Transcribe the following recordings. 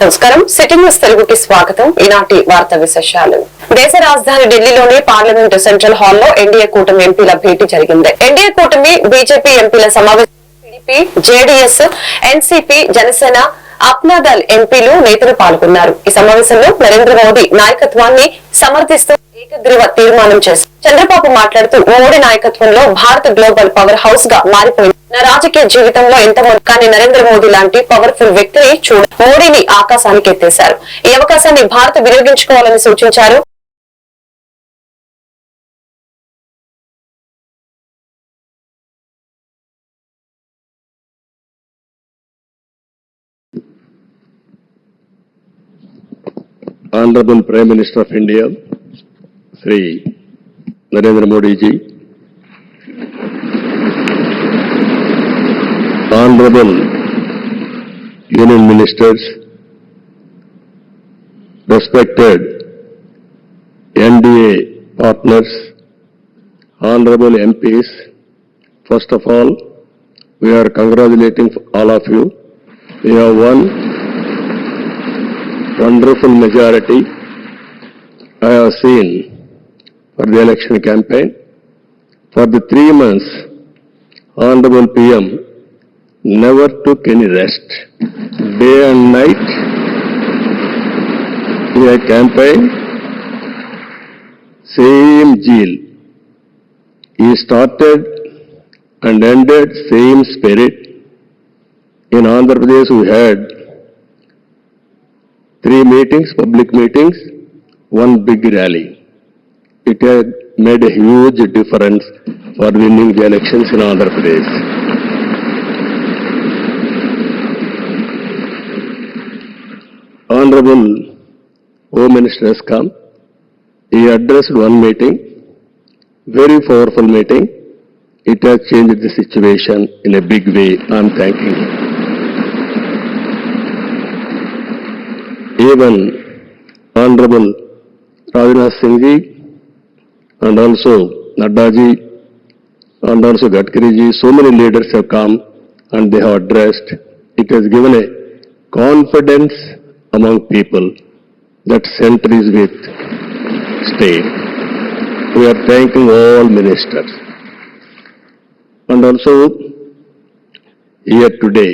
నమస్కారం. City news తెలుగుకి స్వాగతం. ఈనాటి వార్తా విశేషాలు. దేశ రాజధాని ఢిల్లీలోని పార్లమెంటు సెంట్రల్ హాల్లో ఎన్డీఏ కూటమి ఎంపీల భేటీ జరిగింది. ఎన్డీఏ కూటమి బీజేపీ ఎంపీల సమావేశం TDP, JDS, NCP, Janasena, Apna Dal ఎంపీలు నేతలు పాల్గొన్నారు. ఈ సమావేశంలో నరేంద్ర మోదీ నాయకత్వాన్ని సమర్థిస్తూ ఏకగ్రీవ తీర్మానం చేశారు. చంద్రబాబు మాట్లాడుతూ మోడీ నాయకత్వంలో భారత్ గ్లోబల్ పవర్ హౌస్ గా మారిపోయింది. నా రాజకీయ జీవితంలో ఎంతమంది కానీ నరేంద్ర మోదీ లాంటి పవర్ఫుల్ వ్యక్తిని మోడీని ఆకాశానికి ఎత్తేశారు. ఈ అవకాశాన్ని భారత్ వినియోగించుకోవాలని సూచించారు. Honorable Prime Minister of India, Shri Narendra Modi ji, Honorable Union Ministers, respected NDA partners, Honorable MPs, first of all, we are congratulating all of you. We have won wonderful majority I have seen for the election campaign. For the 3 months, Honorable PM never took any rest. Day and night, in a campaign, same zeal. He started and ended same spirit. In Andhra Pradesh, we had 3 meetings, public meetings, 1 big rally. It had made a huge difference for winning the elections in Andhra Pradesh. Honorable Home Minister has come. He addressed 1 meeting, very powerful meeting. It has changed the situation in a big way. I am thanking him. Even Honorable Rajnath Singh ji and also Nadda ji and also Gadkari ji, so many leaders have come and they have addressed. It has given a confidence among people that center is with state. We are thanking all ministers. And also here today,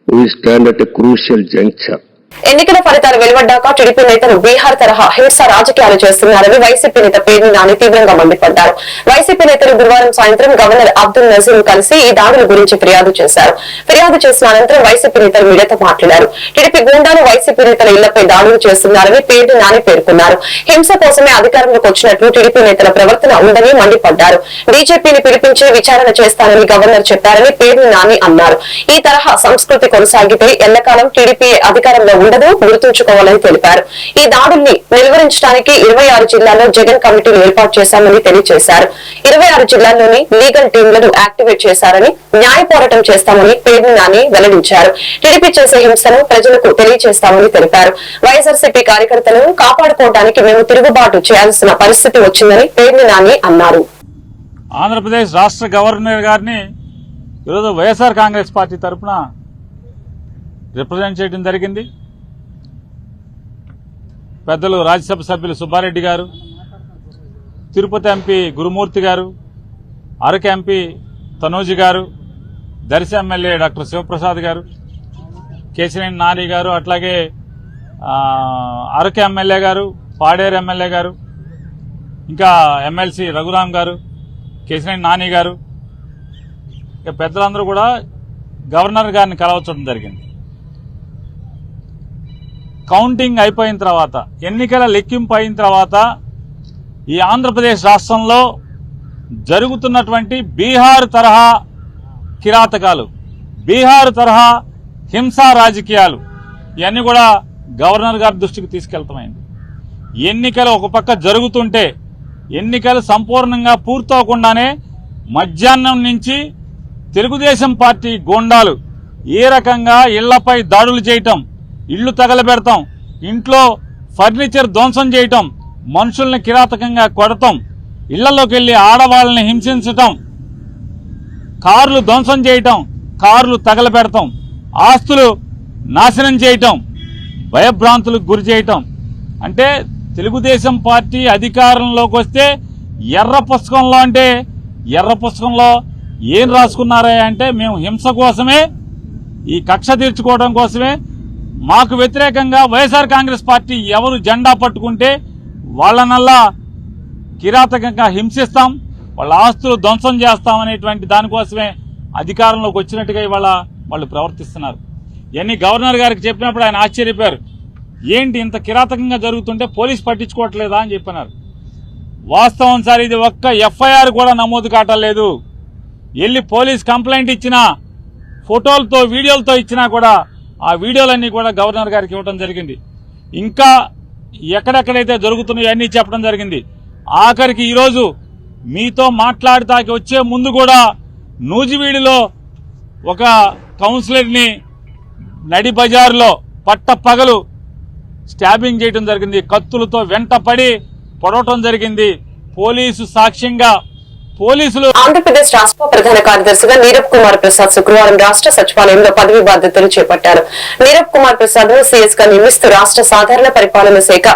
we stand at a crucial juncture. ఎన్నికల ఫలితాలు వెలువడ్డాక TDP నేతలు బీహార్ తరహా హింస రాజకీయాలు చేస్తున్నారని YCP నేత పేర్ని నాని తీవ్రంగా మండిపడ్డారు. వైసీపీ నేతలు గురువారం సాయంత్రం గవర్నర్ అబ్దుల్ నజీర్ కలిసి ఈ దాడుల గురించి ఫిర్యాదు చేశారు. ఫిర్యాదు చేసిన అనంతరం వైసీపీ నేతలు మీడియాతో మాట్లాడారు. టీడీపీ గుండాలు వైసీపీ నేతల ఇళ్లపై దాడులు చేస్తున్నారని పేర్ని నాని పేర్కొన్నారు. హింస కోసమే అధికారంలోకి వచ్చినట్లు టీడీపీ నేతల ప్రవర్తన ఉందని మండిపడ్డారు. బీజేపీని పిలిపించి విచారణ చేస్తానని గవర్నర్ చెప్పారని పేర్ని నాని అన్నారు. ఈ తరహా సంస్కృతి కొనసాగితే ఎల్లకాలం టీడీపీ అధికారంలో ఉండదు, గుర్తుంచుకోవాలని తెలిపారు. ఈ దాడుల్ని నిలువరించడానికి 26 జిల్లాల్లో జగన్ కమిటీలు ఏర్పాటు చేశామని తెలియజేశారు. 26 జిల్లాల్లోని లీగల్ టీంలను యాక్టివేట్ చేశారని, న్యాయ పోరాటం చేస్తామని పేర్ని నాని వెల్లడించారు. టీడీపీ చేసే హింసను ప్రజలకు తెలియజేస్తామని తెలిపారు. వైఎస్ఆర్సీపీ కార్యకర్తలను కాపాడుకోవడానికి మేము తిరుగుబాటు చేయాల్సిన పరిస్థితి వచ్చిందని పేర్ని నాని అన్నారు. ఆంధ్రప్రదేశ్ రాష్ట్ర గవర్నర్ గారిని ఈరోజు వైఎస్ఆర్ కాంగ్రెస్ పార్టీ తరఫున రిప్రజెంట్ చేయడం జరిగింది. పెద్దలు రాజ్యసభ సభ్యులు సుబ్బారెడ్డి గారు, తిరుపతి ఎంపీ గురుమూర్తి గారు, అరకు ఎంపీ తనూజి గారు, దర్శి ఎమ్మెల్యే డాక్టర్ శివప్రసాద్ గారు, కేశినేని నాని గారు, అట్లాగే అరకు ఎమ్మెల్యే గారు, పాడేరు ఎమ్మెల్యే గారు, ఇంకా ఎమ్మెల్సీ రఘురాం గారు, కేశినేని నాని గారు, ఇక పెద్దలందరూ కూడా గవర్నర్ గారిని కలవచ్చడం జరిగింది. కౌంటింగ్ అయిపోయిన తర్వాత, ఎన్నికల లెక్కింపు అయిన తర్వాత ఈ ఆంధ్రప్రదేశ్ రాష్ట్రంలో జరుగుతున్నటువంటి బీహార్ తరహా కిరాతకాలు, బీహార్ తరహా హింసా రాజకీయాలు ఇవన్నీ కూడా గవర్నర్ గారి దృష్టికి తీసుకెళ్తామైంది. ఎన్నికలు ఒక పక్క జరుగుతుంటే, ఎన్నికలు సంపూర్ణంగా పూర్తవకుండానే మధ్యాహ్నం నుంచి తెలుగుదేశం పార్టీ గూండాలు ఏ రకంగా ఇళ్లపై దాడులు చేయటం, ఇళ్లు తగలబెడతాం, ఇంట్లో ఫర్నిచర్ ధ్వంసం చేయటం, మనుషుల్ని కిరాతకంగా కొడతాం, ఇళ్లలోకి వెళ్లి ఆడవాళ్ళని హింసించటం, కార్లు ధ్వంసం చేయటం, కార్లు తగలబెడతాం, ఆస్తులు నాశనం చేయటం, భయభ్రాంతులకు గురి చేయటం. అంటే తెలుగుదేశం పార్టీ అధికారంలోకి వస్తే ఎర్ర పుస్తకంలో ఏం రాసుకున్నారా అంటే మేము హింస కోసమే, ఈ కక్ష తీర్చుకోవడం కోసమే, మాకు వ్యతిరేకంగా వైఎస్ఆర్ కాంగ్రెస్ పార్టీ ఎవరు జెండా పట్టుకుంటే వాళ్ళనల్లా కిరాతకంగా హింసిస్తాం, వాళ్ళ ఆస్తులు ధ్వంసం చేస్తామనేటువంటి దానికోసమే అధికారంలోకి వచ్చినట్టుగా ఇవాళ వాళ్ళు ప్రవర్తిస్తున్నారు. ఇవన్నీ గవర్నర్ గారికి చెప్పినప్పుడు ఆయన ఆశ్చర్యపోయారు. ఏంటి ఇంత కిరాతకంగా జరుగుతుంటే పోలీసు పట్టించుకోవట్లేదా అని చెప్పినారు. వాస్తవం సార్, ఇది ఒక్క ఎఫ్ఐఆర్ కూడా నమోదు కావట్లేదు. వెళ్ళి పోలీస్ కంప్లైంట్ ఇచ్చినా, ఫోటోలతో వీడియోలతో ఇచ్చినా కూడా ఆ వీడియోలన్నీ కూడా గవర్నర్ గారికి ఇవ్వడం జరిగింది. ఇంకా ఎక్కడెక్కడైతే జరుగుతున్నాయో అన్నీ చెప్పడం జరిగింది. ఆఖరికి ఈరోజు మీతో మాట్లాడటానికి వచ్చే ముందు కూడా నూజివీడులో ఒక కౌన్సిలర్ని నడి బజార్లో పట్టపగలు స్టాబింగ్ చేయడం జరిగింది. కత్తులతో వెంటపడి పొడవటం జరిగింది. పోలీసు సాక్ష్యంగా పోలీసులు. ఆంధ్రప్రదేశ్ రాష్ట్ర ప్రధాన కార్యదర్శిగా నీరబ్ కుమార్ ప్రసాద్ శుక్రవారం రాష్ట్ర సచివాలయంలో పదవి బాధ్యతలు చేపట్టారు. నీరబ్ కుమార్ ప్రసాద్ ను సీఎస్ గా నియమిస్తూ రాష్ట్ర సాధారణ పరిపాలన శాఖ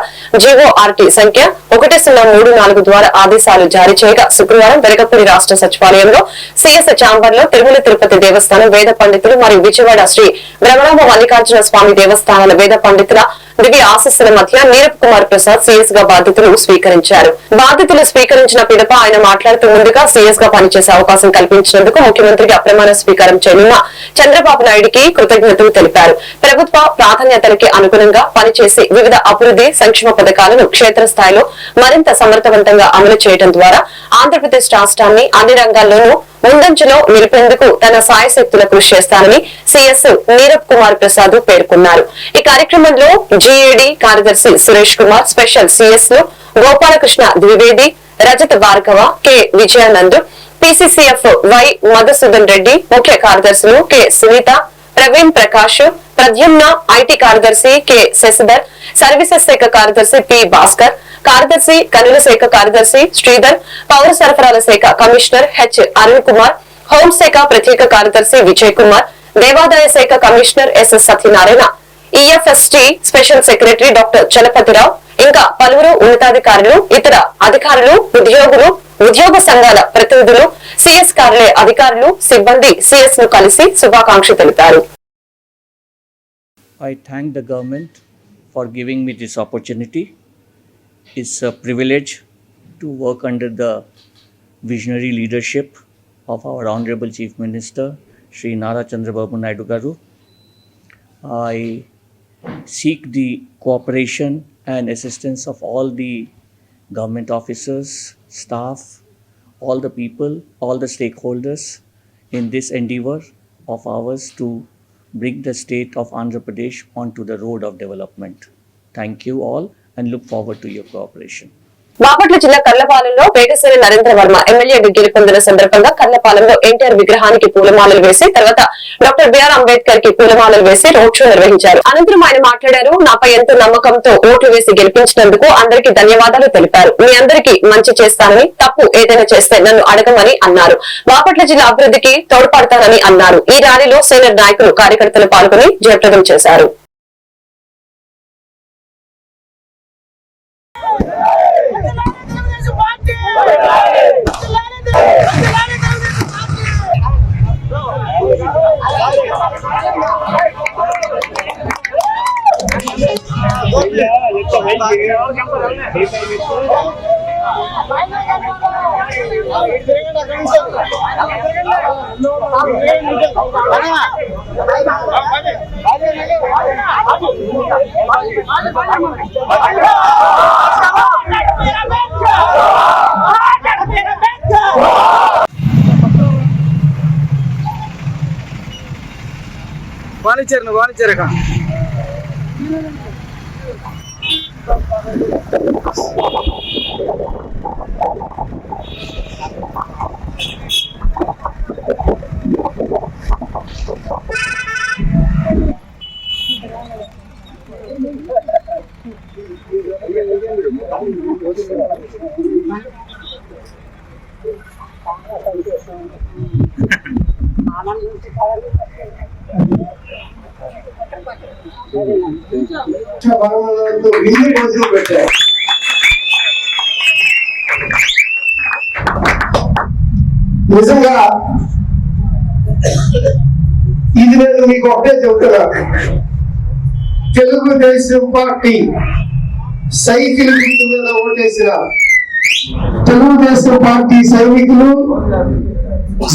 జీఓఆర్టీ సంఖ్య 1034 ద్వారా ఆదేశాలు జారీ చేయగా శుక్రవారం వెలగపూడి రాష్ట్ర సచివాలయంలో సీఎస్ ఛాంబర్ లో తిరుమల తిరుపతి దేవస్థానం వేద పండితులు మరియు విజయవాడ శ్రీ బ్రహ్మరామ మల్లికార్జున స్వామి దేవస్థానాల వేద పండితుల దివ్య ఆశస్సుల మధ్య నీరబ్ కుమార్ ప్రసాద్ సీఎస్ గా బాధ్యతలు స్వీకరించారు. బాధ్యతలు స్వీకరించిన పిదప ఆయన మాట్లాడుతూ ముందుగా సీఎస్ గా పనిచేసే అవకాశం కల్పించినందుకు ముఖ్యమంత్రికి అప్రమాణ స్వీకారం చేయనున్న చంద్రబాబు నాయుడికి కృతజ్ఞతలు తెలిపారు. ప్రభుత్వ ప్రాధాన్యతలకి అనుగుణంగా పనిచేసి వివిధ అభివృద్ధి సంక్షేమ పథకాలను క్షేత్రస్థాయిలో మరింత సమర్థవంతంగా అమలు చేయడం ద్వారా ఆంధ్రప్రదేశ్ రాష్ట్రాన్ని అన్ని రంగాల్లోనూ ముందంజలో నిలిపేందుకు తన సాయశక్తుల కృషి చేస్తానని సీఎస్ నీరబ్ కుమార్ ప్రసాద్ పేర్కొన్నారు. ఈ కార్యక్రమంలో జీఏడీ కార్యదర్శి సురేష్ కుమార్, స్పెషల్ సీఎస్ లు Gopalakrishna Dwivedi, Rajat Bhargava, K Vijayanand, PCCF Y Madhusudan Reddy, ముఖ్య కార్యదర్శులు కె సునీత, ప్రవీణ్ ప్రకాష్, ప్రద్యుమ్న, ఐటీ కార్యదర్శి కె శశిధర్, సర్వీసెస్ శాఖ కార్యదర్శి పి భాస్కర్, కార్యదర్శి గనుల శాఖ కార్యదర్శి శ్రీధర్, పౌర సరఫరాల శాఖ కమిషనర్ హెచ్ అరుణ్ కుమార్, హోంశాఖ ప్రత్యేక కార్యదర్శి విజయ్ కుమార్, దేవాదాయ శాఖ commissioner S Satyanarayana, EFST special secretary doctor Chalapathirao, ఇంకా పలువురు ఉన్నతాధికారులు, ఇతర అధికారులు, ఉద్యోగులు, ఉద్యోగ సంఘాల ప్రతినిధులు, సీఎస్ కార్యాలయ అధికారులు, సిబ్బంది సీఎస్ ను కలిసి శుభాకాంక్షలు తెలిపారు. I thank the government for giving me this opportunity. It's a privilege to work under the visionary leadership of our Honorable Chief Minister, Shri Nara Chandrababu Naidu Garu. I seek the cooperation and assistance of all the government officers, staff, all the people, all the stakeholders in this endeavor of ours to bring the state of Andhra Pradesh onto the road of development. Thank you all and look forward to your cooperation. Bapatla జిల్లా కర్లపాలెంలో వేగశ్రీ నరేంద్ర వర్మ ఎమ్మెల్యేగా గెలుపొందిన సందర్భంగా కర్లపాలెంలో ఎన్టీఆర్ విగ్రహానికి పూలమాలలు వేసి తర్వాత doctor BR Ambedkar కి పూలమాలలు వేసి రోడ్ షో నిర్వహించారు. అనంతరం ఆయన మాట్లాడారు. నాపై ఎంతో నమ్మకంతో ఓట్లు వేసి గెలిపించినందుకు అందరికీ ధన్యవాదాలు తెలిపారు. మీ అందరికీ మంచి చేస్తానని, తప్పు ఏదైనా చేస్తే నన్ను అడగమని అన్నారు. బాపట్ల జిల్లా అభివృద్ధికి తోడ్పడతానని అన్నారు. ఈ ర్యాలీలో సీనియర్ నాయకులు, కార్యకర్తలు పాల్గొని జయప్రదం చేశారు. వాణిజ్యరక భవనంతో విందు భోజనం పెట్టారు. నిజంగా ఇది నేను మీకు ఒకటే చెబుతున్నాను, తెలుగుదేశం పార్టీ సైకిల్ గుర్తు మీద ఓటేసిన తెలుగుదేశం పార్టీ సైనికులు,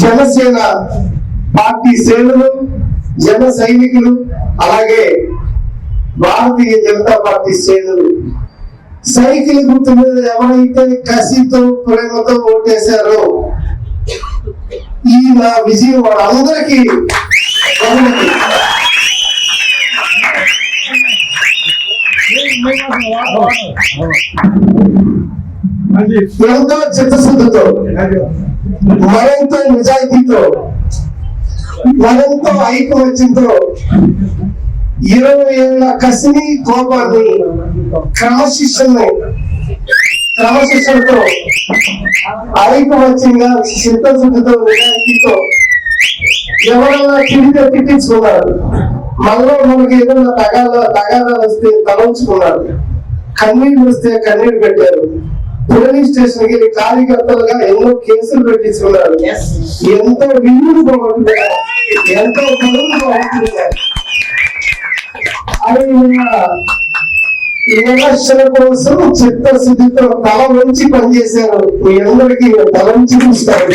జనసేన పార్టీ శ్రేణులు, జన సైనికులు, అలాగే భారతీయ జనతా పార్టీ శ్రేణులు సైకిల్ గుర్తు మీద ఎవరైతే కసితో ప్రేమతో ఓటేశారో ఈ నా విజయం వాళ్ళందరికీ ఎంతో చిత్తశుద్ధితో, మరింత నిజాయితీతో, మరింత ఐకమత్యంతో 20 ఏళ్ల కసిని, కోపాన్ని, క్రమశిక్షణతో ఐకమత్యంగా, చిత్తశుద్ధితో, నిజాయితీతో ఎవరైనా తిరిగి తిట్టించుకున్నారు, మనలో మనకి ఏదైనా తగాదాలు వస్తే తలంచుకున్నారు, కన్నీళ్ళు వస్తే కన్నీరు పెట్టారు, పోలీస్ స్టేషన్ కి కార్యకర్తలుగా ఎన్నో కేసులు పెట్టించుకున్నారు, ఎంతో విలువలు పోగొట్టుకున్నారు, ఎంతో పనులు పోగొట్టుకున్నారు. ఎలక్షన్ కోసం చిత్తశుద్ధితో తల వంచి పనిచేశారు. మీ అందరికీ తల వంచి చూస్తారు.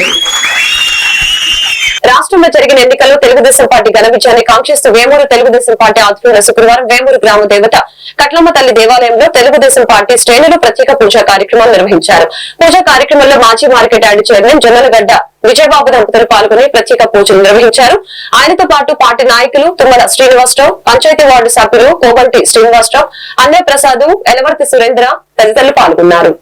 రాష్ట్రంలో జరిగిన ఎన్నికల్లో తెలుగుదేశం పార్టీ ఘన విజయాన్ని కాంక్షిస్తూ వేమూరు తెలుగుదేశం పార్టీ ఆధ్వర్యంలో శుక్రవారం వేమూరు గ్రామ దేవత కట్లమ్మ తల్లి దేవాలయంలో తెలుగుదేశం పార్టీ శ్రేణులు ప్రత్యేక పూజా కార్యక్రమాలు నిర్వహించారు. పూజా కార్యక్రమంలో మాజీ market yard chairman Jonnalagadda Vijaya Babu దంపతులు పాల్గొని ప్రత్యేక పూజలు నిర్వహించారు. ఆయనతో పాటు పార్టీ నాయకులు తుమ్మల శ్రీనివాసరావు, పంచాయతీ వార్డు సభ్యులు కోబంటి శ్రీనివాసరావు, అన్నయ్య ప్రసాద్, ఎలవర్తి సురేంద్ర తదితరులు పాల్గొన్నారు.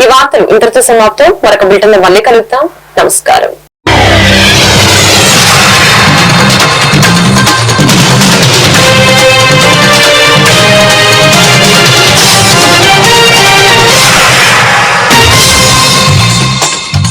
ఈ వార్తలు ఇంతటితో సమాప్తం. మరొక బులెటిన్ లో మళ్ళీ కలుద్దాం. నమస్కారం.